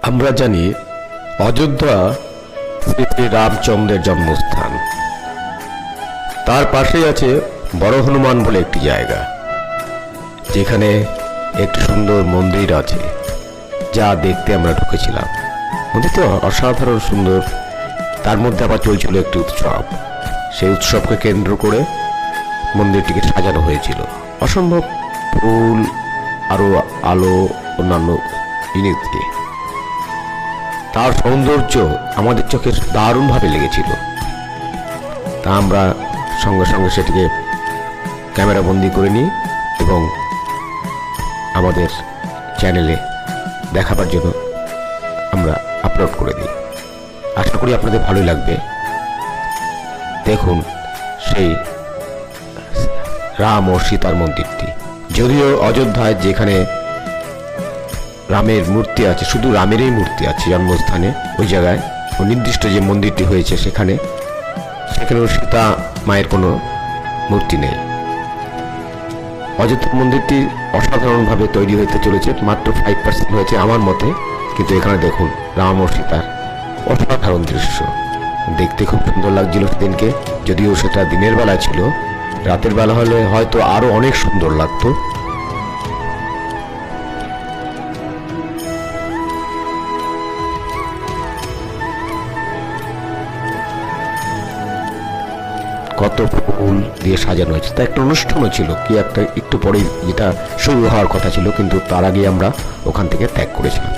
আমরা জানি অযোধ্যা শ্রী শ্রী রামচন্দ্রের জন্মস্থান। তার পাশেই আছে বড় হনুমান বলে একটি জায়গা, যেখানে একটি সুন্দর মন্দির আছে, যা দেখতে আমরা ঢুকেছিলাম। মন্দিরটা অসাধারণ সুন্দর। তার মধ্যে আবার চলছিল একটি উৎসব। সেই উৎসবকে কেন্দ্র করে মন্দিরটিকে সাজানো হয়েছিল। অসম্ভব ফুল, আরো আলো, অন্যান্য জিনিস দিয়ে তার সৌন্দর্য আমাদের চোখে দারুণভাবে লেগেছিল। তা আমরা সঙ্গে সঙ্গে সেটিকে ক্যামেরা বন্দি করে নিই এবং আমাদের চ্যানেলে দেখাবার জন্য আমরা আপলোড করে দিই। আশা করি আপনাদের ভালোই লাগবে। দেখুন সেই রাম ও সীতার মন্দিরটি। যদিও অযোধ্যায় যেখানে রামের মূর্তি আছে, শুধু রামেরই মূর্তি আছে জন্মস্থানে, ওই জায়গায় ও নির্দিষ্ট যে মন্দিরটি হয়েছে সেখানেও সীতা মায়ের কোনো মূর্তি নেই। অযোধ্যা মন্দিরটি অসাধারণভাবে তৈরি হতে চলেছে। মাত্র 5% হয়েছে আমার মতে, কিন্তু এখানে দেখুন রাম ও সীতার অসাধারণ দৃশ্য দেখতে খুব সুন্দর লাগছিল সেদিনকে। যদিও সেটা দিনের বেলা ছিল, রাতের বেলা হলে হয়তো আরো অনেক সুন্দর লাগতো। কত ফুল দিয়ে সাজানো হয়েছে। তা একটা অনুষ্ঠানও ছিল, কি একটা একটু পরে যেটা শুরু হওয়ার কথা ছিল, কিন্তু তার আগে আমরা ওখান থেকে ত্যাগ করেছিলাম।